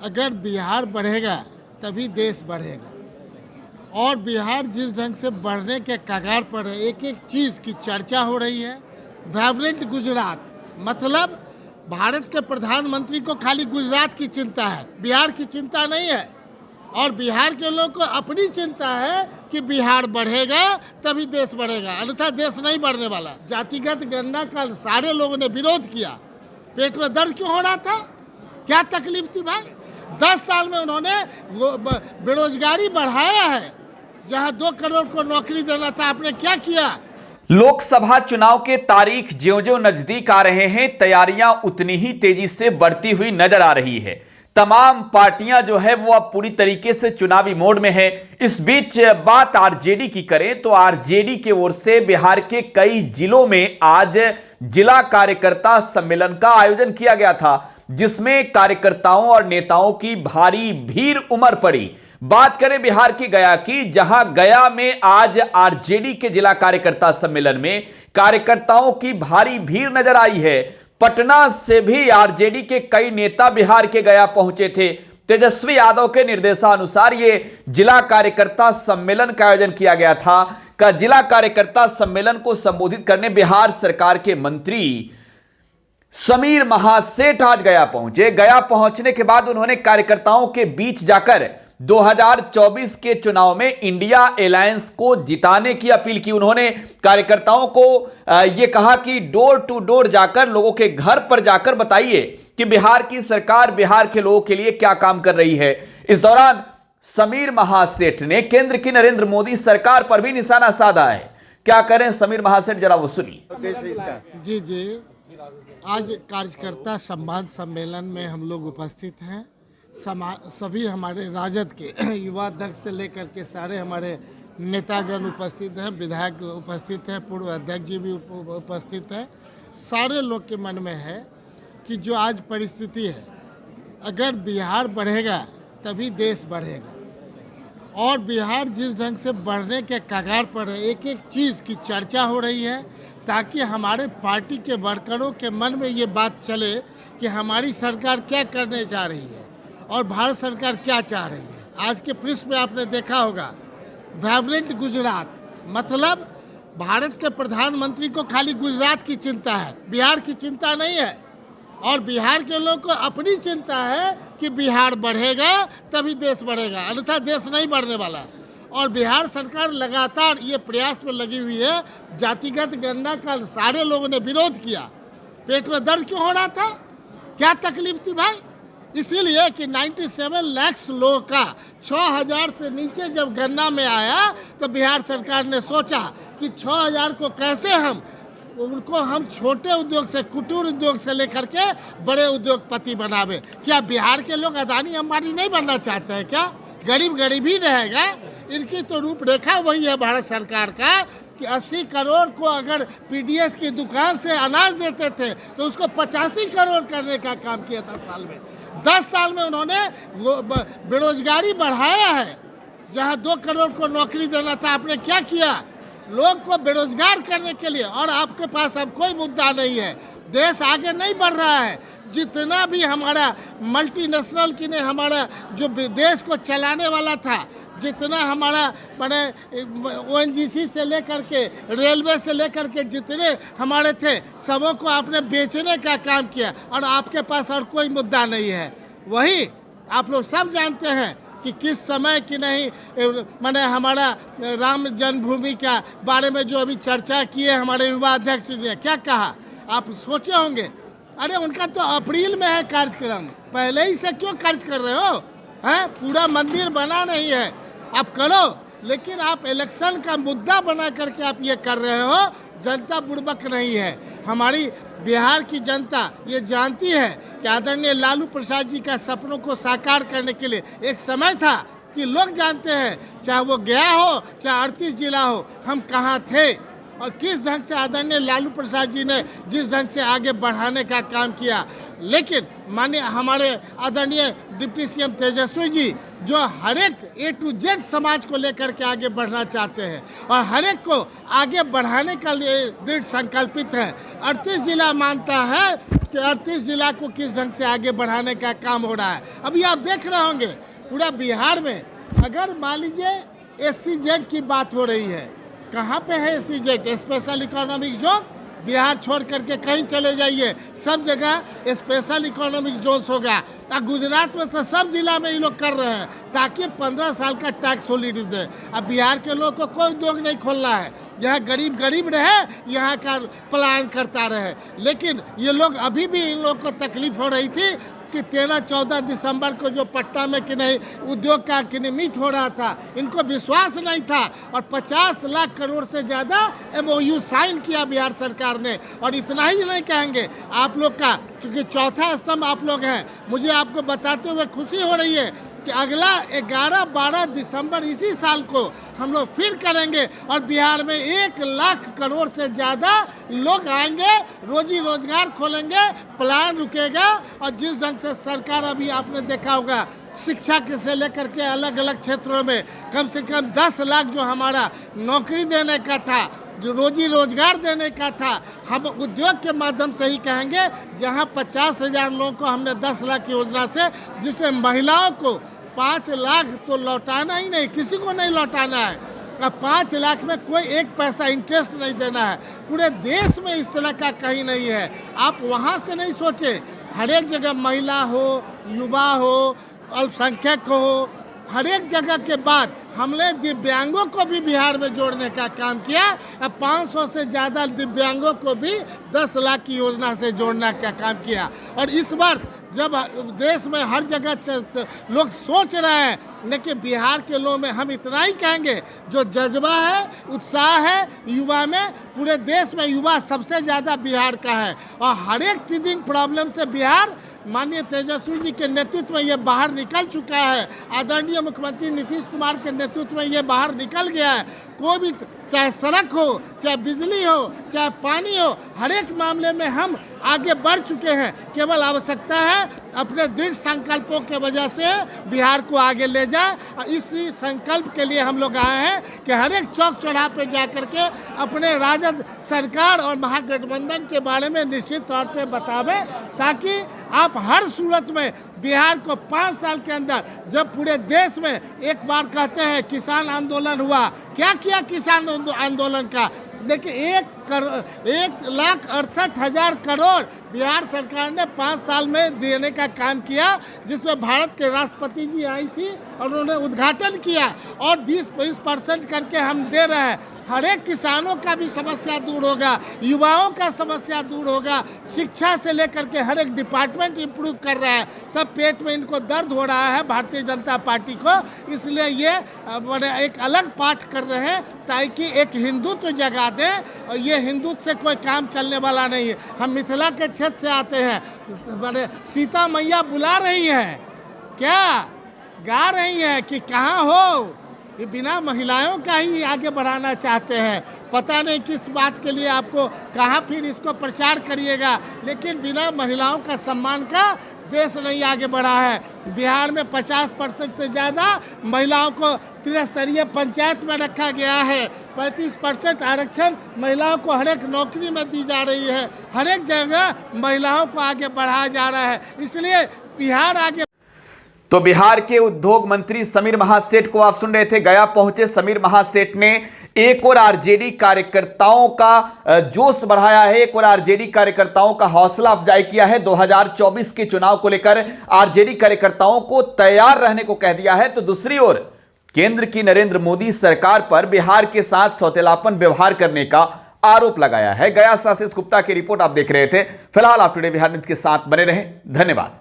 अगर बिहार बढ़ेगा तभी देश बढ़ेगा। और बिहार जिस ढंग से बढ़ने के कगार पर है, एक एक चीज़ की चर्चा हो रही है। वाइब्रेंट गुजरात, मतलब भारत के प्रधानमंत्री को खाली गुजरात की चिंता है, बिहार की चिंता नहीं है। और बिहार के लोग को अपनी चिंता है कि बिहार बढ़ेगा तभी देश बढ़ेगा, अन्यथा देश नहीं बढ़ने वाला। जातिगत गणना का सारे लोगों ने विरोध किया। पेट में दर्द क्यों हो रहा था? क्या तकलीफ थी भाई? 10 साल में उन्होंने बेरोजगारी बढ़ाया है। जहां 2 करोड़ को नौकरी देना था, आपने क्या किया? लोकसभा चुनाव के तारीख ज्यों-ज्यों नजदीक आ रहे हैं, तैयारियां उतनी ही तेजी से बढ़ती हुई नजर आ रही है। तमाम पार्टियां जो है वो अब पूरी तरीके से चुनावी मोड में है। इस बीच बात आरजेडी की करें तो आरजेडी की ओर से बिहार के कई जिलों में आज जिला कार्यकर्ता सम्मेलन का आयोजन किया गया था, जिसमें कार्यकर्ताओं और नेताओं की भारी भीड़ उमड़ पड़ी। बात करें बिहार की गया की, जहां गया में आज आरजेडी के जिला कार्यकर्ता सम्मेलन में कार्यकर्ताओं की भारी भीड़ नजर आई है। पटना से भी आरजेडी के कई नेता बिहार के गया पहुंचे थे। तेजस्वी यादव के निर्देशानुसार यह जिला कार्यकर्ता सम्मेलन का आयोजन किया गया था। जिला कार्यकर्ता सम्मेलन को संबोधित करने बिहार सरकार के मंत्री समीर महासेठ आज गया पहुंचे। गया पहुंचने के बाद उन्होंने कार्यकर्ताओं के बीच जाकर 2024 के चुनाव में इंडिया अलायंस को जिताने की अपील की। उन्होंने कार्यकर्ताओं को यह कहा कि डोर टू डोर जाकर, लोगों के घर पर जाकर बताइए कि बिहार की सरकार बिहार के लोगों के लिए क्या काम कर रही है। इस दौरान समीर महासेठ ने केंद्र की नरेंद्र मोदी सरकार पर भी निशाना साधा है। क्या करें समीर महासेठ, जरा वो सुनिए। जी, आज कार्यकर्ता संवाद सम्मेलन में हम लोग उपस्थित हैं। सभी हमारे राजद के युवा अध्यक्ष से लेकर के सारे हमारे नेतागण उपस्थित हैं, विधायक उपस्थित हैं, पूर्व अध्यक्ष जी भी उपस्थित हैं। सारे लोग के मन में है कि जो आज परिस्थिति है, अगर बिहार बढ़ेगा तभी देश बढ़ेगा। और बिहार जिस ढंग से बढ़ने के कगार पर है, एक एक चीज़ की चर्चा हो रही है, ताकि हमारे पार्टी के वर्करों के मन में ये बात चले कि हमारी सरकार क्या करने जा रही है और भारत सरकार क्या चाह रही है। आज के पृष्ठ में आपने देखा होगा वाइब्रेंट गुजरात, मतलब भारत के प्रधानमंत्री को खाली गुजरात की चिंता है, बिहार की चिंता नहीं है। और बिहार के लोग को अपनी चिंता है कि बिहार बढ़ेगा तभी देश बढ़ेगा, अन्यथा देश नहीं बढ़ने वाला। और बिहार सरकार लगातार ये प्रयास में लगी हुई है। जातिगत गणना का सारे लोगों ने विरोध किया। पेट में दर्द क्यों हो रहा था? क्या तकलीफ थी भाई? इसीलिए कि 97 लाख लोगों का 6000 से नीचे जब गणना में आया तो बिहार सरकार ने सोचा कि 6000 को कैसे हम छोटे उद्योग से, कुटीर उद्योग से लेकर के बड़े उद्योगपति बनावे। क्या बिहार के लोग अदानी अंबानी नहीं बनना चाहते हैं क्या? गरीब गरीब ही रहेगा। इनकी तो रूपरेखा वही है भारत सरकार का कि 80 करोड़ को अगर पीडीएस की दुकान से अनाज देते थे तो उसको 85 करोड़ करने का काम किया था साल में। 10 साल में उन्होंने बेरोजगारी बढ़ाया है। जहां 2 करोड़ को नौकरी देना था, आपने क्या किया? लोग को बेरोजगार करने के लिए। और आपके पास अब कोई मुद्दा नहीं है। देश आगे नहीं बढ़ रहा है। जितना भी हमारा मल्टीनेशनल की ने हमारा जो देश को चलाने वाला था, जितना हमारा मैंने ओएनजीसी से लेकर के, रेलवे से लेकर के जितने हमारे थे, सबों को आपने बेचने का काम किया। और आपके पास और कोई मुद्दा नहीं है। वही आप लोग सब जानते हैं कि किस समय की नहीं मैंने हमारा राम जन्मभूमि का बारे में जो अभी चर्चा की है हमारे युवा अध्यक्ष ने, क्या कहा आप सोचे होंगे? अरे उनका तो अप्रैल में है कार्यक्रम, पहले ही से क्यों खर्च कर रहे हो? हैं, पूरा मंदिर बना नहीं है, आप करो। लेकिन आप इलेक्शन का मुद्दा बना करके आप ये कर रहे हो। जनता बुड़बक नहीं है। हमारी बिहार की जनता ये जानती है कि आदरणीय लालू प्रसाद जी का सपनों को साकार करने के लिए एक समय था कि लोग जानते हैं, चाहे वो गया हो चाहे 38 जिला हो, हम कहाँ थे और किस ढंग से आदरणीय लालू प्रसाद जी ने जिस ढंग से आगे बढ़ाने का काम किया। लेकिन माननीय हमारे आदरणीय डिप्टी सीएम तेजस्वी जी जो हर एक A to Z समाज को लेकर के आगे बढ़ना चाहते हैं और हर एक को आगे बढ़ाने का लिए दृढ़ संकल्पित है। 38 जिला मानता है कि 38 जिला को किस ढंग से आगे बढ़ाने का काम हो रहा है। अभी आप देख रहे होंगे पूरा बिहार में अगर मान लीजिए SEZ की बात हो रही है, कहाँ पे है SEZ, special economic zone? Bihar छोड़ करके कहीं चले जाइए, सब जगह स्पेशल इकोनॉमिक जोन्स होगा। गुजरात में तो सब जिला में ये लोग कर रहे हैं ताकि 15 साल का टैक्स हॉलिडे दे। अब बिहार के लोग को कोई उद्योग नहीं खोलना है, यहाँ गरीब गरीब रहे, यहाँ का पलायन करता रहे। लेकिन ये लोग अभी भी इन लोग को तकलीफ हो रही थी कि 13-14 दिसंबर को जो पटना में कि नहीं उद्योग का कि नहीं मीट हो रहा था, इनको विश्वास नहीं था और 50 लाख करोड़ से ज़्यादा MOU साइन किया बिहार सरकार ने। और इतना ही नहीं कहेंगे आप लोग का, क्योंकि चौथा स्तंभ आप लोग हैं, मुझे आपको बताते हुए खुशी हो रही है कि अगला 11-12 दिसंबर इसी साल को हम लोग फिर करेंगे और बिहार में 1 लाख करोड़ से ज़्यादा लोग आएंगे, रोजी रोजगार खोलेंगे, प्लान रुकेगा। और जिस ढंग से सरकार अभी आपने देखा होगा शिक्षा के से लेकर के अलग अलग क्षेत्रों में कम से कम 10 लाख जो हमारा नौकरी देने का था, जो रोजी रोजगार देने का था, हम उद्योग के माध्यम से ही कहेंगे। जहां 50,000 लोगों को हमने 10 लाख योजना से, जिसमें महिलाओं को 5 लाख तो लौटाना ही नहीं, किसी को नहीं लौटाना है। अब 5 लाख में कोई एक पैसा इंटरेस्ट नहीं देना है। पूरे देश में इस तरह का कहीं नहीं है। आप वहाँ से नहीं सोचे, हर एक जगह महिला हो, युवा हो, अल्पसंख्यक हो, हर एक जगह के बाद हमने दिव्यांगों को भी बिहार में जोड़ने का काम किया। अब 500 से ज़्यादा दिव्यांगों को भी 10 लाख की योजना से जोड़ने का काम किया। और इस वर्ष जब देश में हर जगह लोग सोच रहे हैं, लेकिन बिहार के लोगों में हम इतना ही कहेंगे, जो जज्बा है, उत्साह है युवा में, पूरे देश में युवा सबसे ज़्यादा बिहार का है। और हर एक टीदिंग प्रॉब्लम से बिहार माननीय तेजस्वी जी के नेतृत्व में ये बाहर निकल चुका है। आदरणीय मुख्यमंत्री नीतीश कुमार के नेतृत्व में ये बाहर निकल गया है। कोई भी, चाहे सड़क हो, चाहे बिजली हो, चाहे पानी हो, हर एक मामले में हम आगे बढ़ चुके हैं। केवल आवश्यकता है अपने दृढ़ संकल्पों के वजह से बिहार को आगे ले जाए। और इसी संकल्प के लिए हम लोग आए हैं कि हर एक चौक चौराहे पे जा करके अपने राजद सरकार और महागठबंधन के बारे में निश्चित तौर पे बतावें, ताकि आप हर सूरत में बिहार को 5 साल के अंदर, जब पूरे देश में एक बार कहते हैं किसान आंदोलन हुआ, क्या किया किसान आंदोलन का? देखिए 1,68,000 करोड़ बिहार सरकार ने 5 साल में देने का काम किया, जिसमें भारत के राष्ट्रपति जी आई थी और उन्होंने उद्घाटन किया। और 20% करके हम दे रहे हैं। हर एक किसानों का भी समस्या दूर होगा, युवाओं का समस्या दूर होगा, शिक्षा से लेकर के हर एक डिपार्टमेंट इम्प्रूव कर रहा है। तब पेट में इनको दर्द हो रहा है भारतीय जनता पार्टी को, इसलिए ये एक अलग पाठ कर रहे हैं ताकि एक हिंदुत्व जगा दें। और ये हिंदुत्व से कोई काम चलने वाला नहीं है। हम मिथिला के क्षेत्र से आते हैं, सीता मैया बुला रही है, क्या गा रही है कि कहाँ हो? ये बिना महिलाओं का ही आगे बढ़ाना चाहते हैं। पता नहीं किस बात के लिए आपको कहाँ फिर इसको प्रचार करिएगा, लेकिन बिना महिलाओं का सम्मान का देश नहीं आगे बढ़ा है। बिहार में 50% से ज़्यादा महिलाओं को त्रिस्तरीय पंचायत में रखा गया है। 35% आरक्षण महिलाओं को हर एक नौकरी में दी जा रही है। हर एक जगह महिलाओं को आगे बढ़ाया जा रहा है, इसलिए बिहार आगे। तो बिहार के उद्योग मंत्री समीर महासेठ को आप सुन रहे थे। गया पहुंचे समीर महासेठ ने एक और आरजेडी कार्यकर्ताओं का जोश बढ़ाया है, एक और आरजेडी कार्यकर्ताओं का हौसला अफजाई किया है। 2024 के चुनाव को लेकर आरजेडी कार्यकर्ताओं को तैयार रहने को कह दिया है। तो दूसरी ओर केंद्र की नरेंद्र मोदी सरकार पर बिहार के साथ सौतेलापन व्यवहार करने का आरोप लगाया है। गया से आशीष गुप्ता की रिपोर्ट आप देख रहे थे। फिलहाल आप टुडे बिहार न्यूज के साथ बने रहें। धन्यवाद।